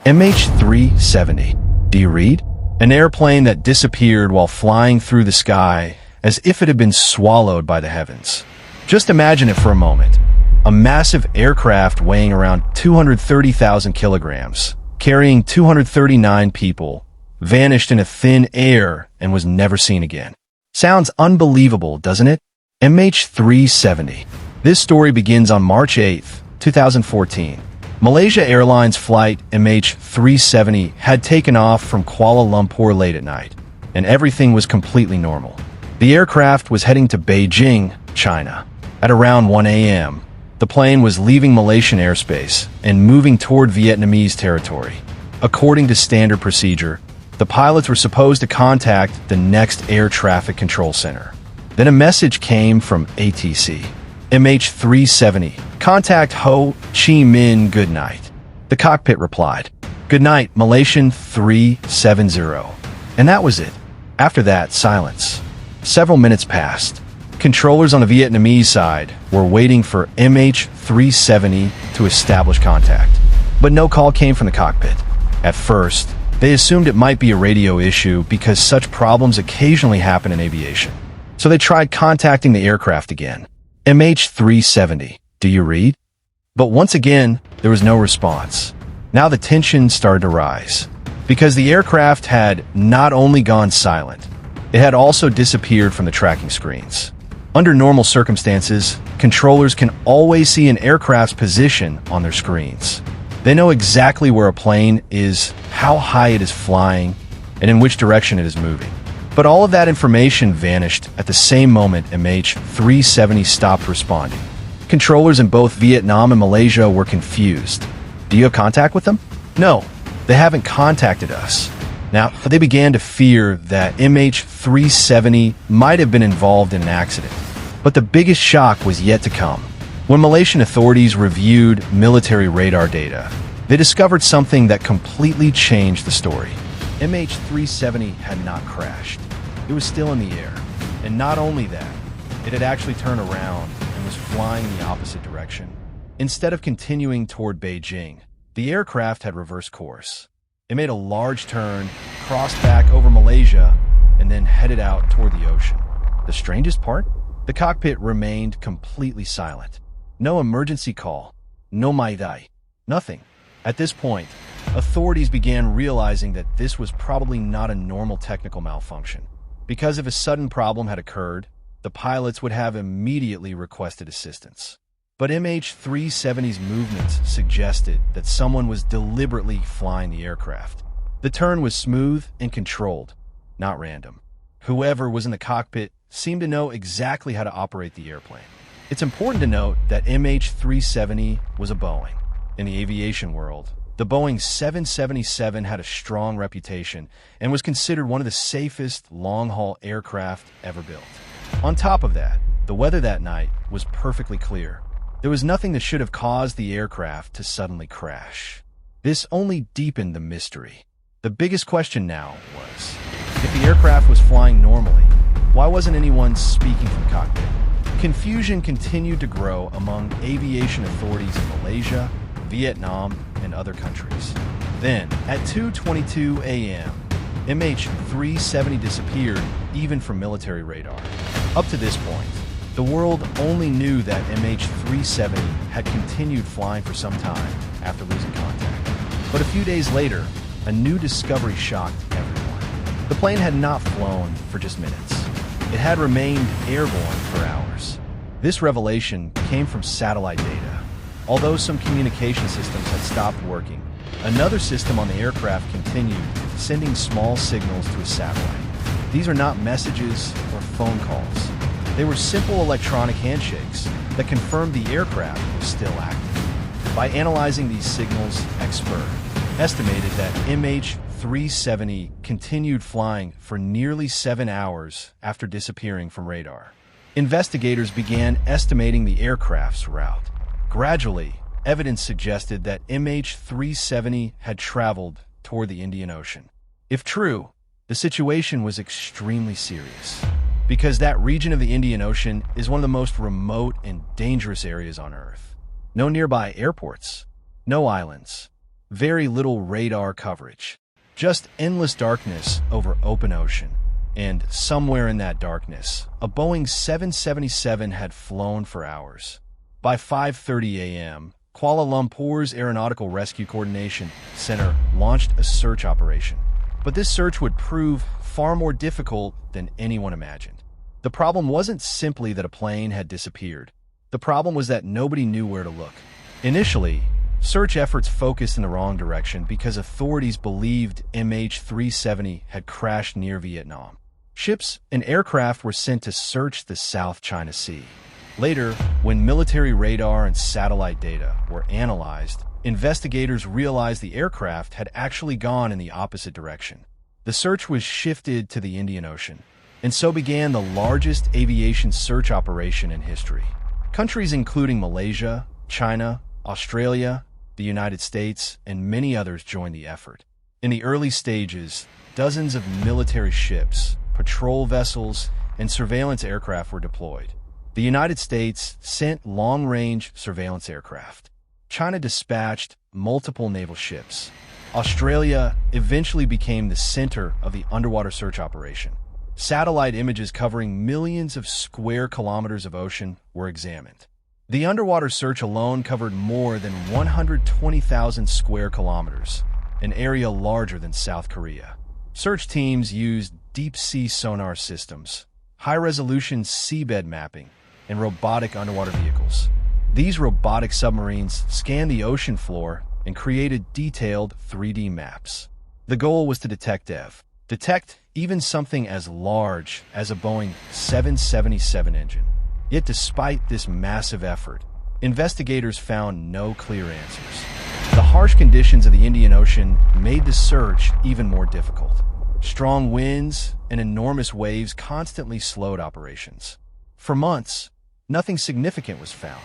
MH370. Do you read? An airplane that disappeared while flying through the sky as if it had been swallowed by the heavens. Just imagine it for a moment. A massive aircraft weighing around 230,000 kilograms, carrying 239 people, vanished in a thin air and was never seen again. Sounds unbelievable, doesn't it? MH370. This story begins on March 8, 2014. Malaysia Airlines flight MH370 had taken off from Kuala Lumpur late at night, and everything was completely normal. The aircraft was heading to Beijing, China. At around 1 a.m., the plane was leaving Malaysian airspace and moving toward Vietnamese territory. According to standard procedure, the pilots were supposed to contact the next air traffic control center. Then a message came from ATC. MH370, contact Ho Chi Minh, good night. The cockpit replied, good night, Malaysian 370. And that was it. After that, silence. Several minutes passed. Controllers on the Vietnamese side were waiting for MH370 to establish contact. But no call came from the cockpit. At first, they assumed it might be a radio issue because such problems occasionally happen in aviation. So they tried contacting the aircraft again. MH370, do you read? But once again, there was no response. Now the tension started to rise, because the aircraft had not only gone silent, it had also disappeared from the tracking screens. Under normal circumstances, controllers can always see an aircraft's position on their screens. They know exactly where a plane is, how high it is flying, and in which direction it is moving. But all of that information vanished at the same moment MH370 stopped responding. Controllers in both Vietnam and Malaysia were confused. Do you have contact with them? No, they haven't contacted us. Now, they began to fear that MH370 might have been involved in an accident. But the biggest shock was yet to come. When Malaysian authorities reviewed military radar data, they discovered something that completely changed the story. MH370 had not crashed. It was still in the air. And not only that, it had actually turned around and was flying in the opposite direction. Instead of continuing toward Beijing, the aircraft had reversed course. It made a large turn, crossed back over Malaysia, and then headed out toward the ocean. The strangest part? The cockpit remained completely silent. No emergency call, no Mayday, nothing. At this point, authorities began realizing that this was probably not a normal technical malfunction. Because if a sudden problem had occurred, the pilots would have immediately requested assistance. But MH370's movements suggested that someone was deliberately flying the aircraft. The turn was smooth and controlled, not random. Whoever was in the cockpit seemed to know exactly how to operate the airplane. It's important to note that MH370 was a Boeing. In the aviation world, the Boeing 777 had a strong reputation and was considered one of the safest long-haul aircraft ever built. On top of that, the weather that night was perfectly clear. There was nothing that should have caused the aircraft to suddenly crash. This only deepened the mystery. The biggest question now was, if the aircraft was flying normally, why wasn't anyone speaking from the cockpit? Confusion continued to grow among aviation authorities in Malaysia, Vietnam, and other countries. Then, at 2:22 a.m., MH370 disappeared even from military radar. Up to this point, the world only knew that MH370 had continued flying for some time after losing contact. But a few days later, a new discovery shocked everyone. The plane had not flown for just minutes. It had remained airborne for hours. This revelation came from satellite data. Although some communication systems had stopped working, another system on the aircraft continued, sending small signals to a satellite. These are not messages or phone calls. They were simple electronic handshakes that confirmed the aircraft was still active. By analyzing these signals, experts estimated that MH370 continued flying for nearly 7 hours after disappearing from radar. Investigators began estimating the aircraft's route. Gradually, evidence suggested that MH370 had traveled toward the Indian Ocean. If true, the situation was extremely serious, because that region of the Indian Ocean is one of the most remote and dangerous areas on Earth. No nearby airports, no islands. very little radar coverage. Just endless darkness over open ocean. And somewhere in that darkness, a Boeing 777 had flown for hours. By 5:30 a.m., Kuala Lumpur's Aeronautical Rescue Coordination Center launched a search operation. But this search would prove far more difficult than anyone imagined. The problem wasn't simply that a plane had disappeared. The problem was that nobody knew where to look. Initially, search efforts focused in the wrong direction because authorities believed MH370 had crashed near Vietnam. Ships and aircraft were sent to search the South China Sea. Later, when military radar and satellite data were analyzed, investigators realized the aircraft had actually gone in the opposite direction. The search was shifted to the Indian Ocean, and so began the largest aviation search operation in history. Countries including Malaysia, China, Australia, the United States, and many others joined the effort. In the early stages, dozens of military ships, patrol vessels, and surveillance aircraft were deployed. The United States sent long-range surveillance aircraft. China dispatched multiple naval ships. Australia eventually became the center of the underwater search operation. Satellite images covering millions of square kilometers of ocean were examined. The underwater search alone covered more than 120,000 square kilometers, an area larger than South Korea. Search teams used deep-sea sonar systems, high-resolution seabed mapping, and robotic underwater vehicles. These robotic submarines scanned the ocean floor and created detailed 3D maps. The goal was to detect even something as large as a Boeing 777 engine. Yet despite this massive effort, investigators found no clear answers. The harsh conditions of the Indian Ocean made the search even more difficult. Strong winds and enormous waves constantly slowed operations. For months, nothing significant was found.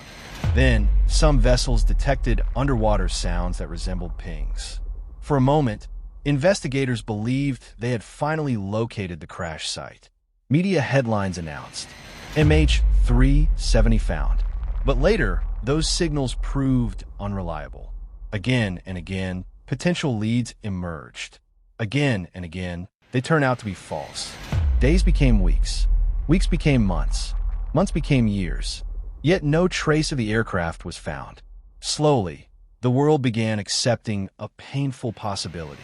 Then, some vessels detected underwater sounds that resembled pings. For a moment, investigators believed they had finally located the crash site. Media headlines announced, MH370 found. But later, those signals proved unreliable. Again and again, potential leads emerged. Again and again, they turned out to be false. Days became weeks. Weeks became months. Months became years. Yet no trace of the aircraft was found. Slowly, the world began accepting a painful possibility.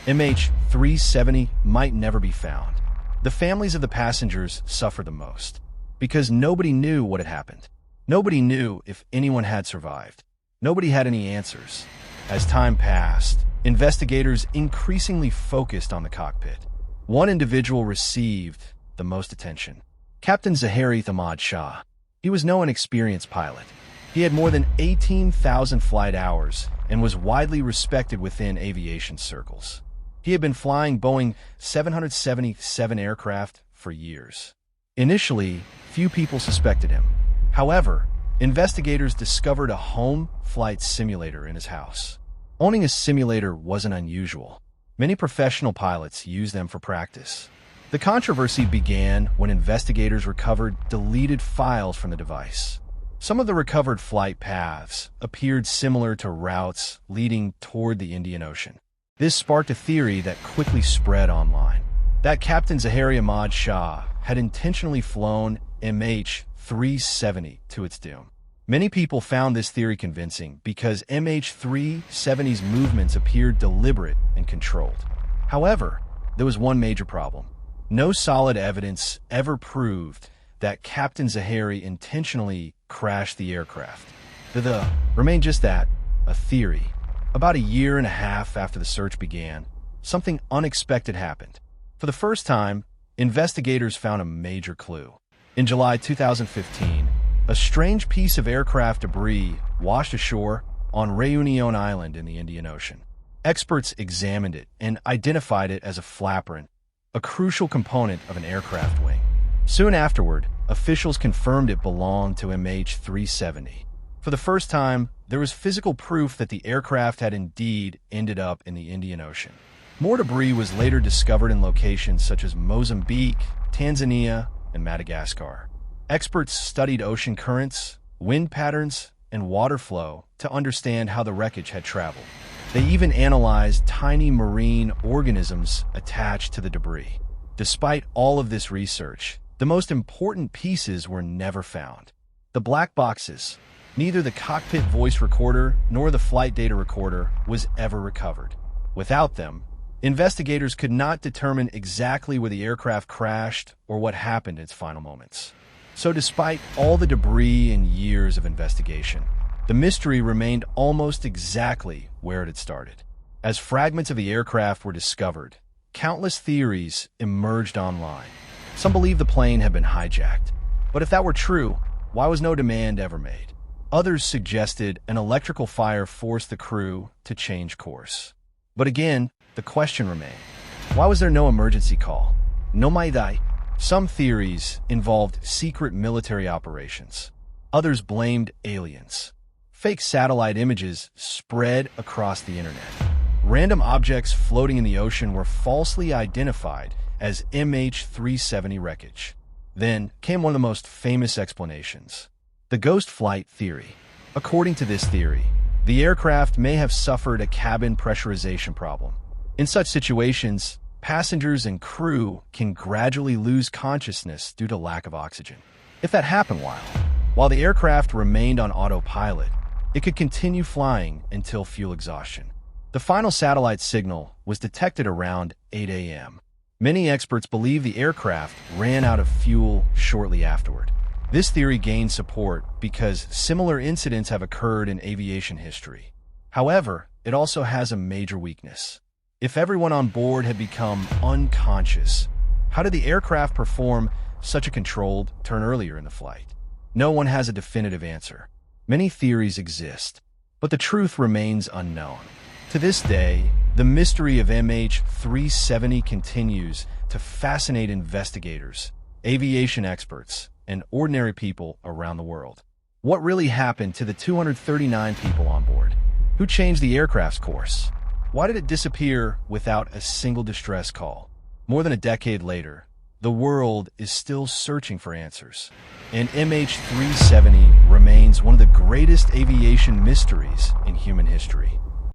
MH370 might never be found. The families of the passengers suffered the most, because nobody knew what had happened. Nobody knew if anyone had survived. Nobody had any answers. As time passed, investigators increasingly focused on the cockpit. One individual received the most attention. Captain Zahari Ahmad Shah. He was no inexperienced pilot. He had more than 18,000 flight hours and was widely respected within aviation circles. He had been flying Boeing 777 aircraft for years. Initially, few people suspected him. However, investigators discovered a home flight simulator in his house. Owning a simulator wasn't unusual. Many professional pilots use them for practice. The controversy began when investigators recovered deleted files from the device. Some of the recovered flight paths appeared similar to routes leading toward the Indian Ocean. This sparked a theory that quickly spread online, that Captain Zahari Ahmad Shah had intentionally flown MH370 to its doom. Many people found this theory convincing because MH370's movements appeared deliberate and controlled. However, there was one major problem. No solid evidence ever proved that Captain Zahari intentionally crashed the aircraft. The remained just that, a theory. About a year and a half after the search began, something unexpected happened. For the first time, investigators found a major clue. In July 2015, a strange piece of aircraft debris washed ashore on Réunion Island in the Indian Ocean. Experts examined it and identified it as a flaperon, a crucial component of an aircraft wing. Soon afterward, officials confirmed it belonged to MH370. For the first time, there was physical proof that the aircraft had indeed ended up in the Indian Ocean. More debris was later discovered in locations such as Mozambique, Tanzania, and Madagascar. Experts studied ocean currents, wind patterns, and water flow to understand how the wreckage had traveled. They even analyzed tiny marine organisms attached to the debris. Despite all of this research, the most important pieces were never found. The black boxes. Neither the cockpit voice recorder nor the flight data recorder was ever recovered. Without them, investigators could not determine exactly where the aircraft crashed or what happened in its final moments. So despite all the debris and years of investigation, the mystery remained almost exactly where it had started. As fragments of the aircraft were discovered, countless theories emerged online. Some believed the plane had been hijacked. But if that were true, why was no demand ever made? Others suggested an electrical fire forced the crew to change course. But again, the question remained. Why was there no emergency call? No maidai. Some theories involved secret military operations. Others blamed aliens. Fake satellite images spread across the internet. Random objects floating in the ocean were falsely identified as MH370 wreckage. Then came one of the most famous explanations, the ghost flight theory. According to this theory, the aircraft may have suffered a cabin pressurization problem. In such situations, passengers and crew can gradually lose consciousness due to lack of oxygen. If that happened while the aircraft remained on autopilot, it could continue flying until fuel exhaustion. The final satellite signal was detected around 8 a.m. Many experts believe the aircraft ran out of fuel shortly afterward. This theory gained support because similar incidents have occurred in aviation history. However, it also has a major weakness. If everyone on board had become unconscious, how did the aircraft perform such a controlled turn earlier in the flight? No one has a definitive answer. Many theories exist, but the truth remains unknown. To this day, the mystery of MH370 continues to fascinate investigators, aviation experts, and ordinary people around the world. What really happened to the 239 people on board? Who changed the aircraft's course? Why did it disappear without a single distress call? More than a decade later, the world is still searching for answers, and MH370 remains one of the greatest aviation mysteries in human history.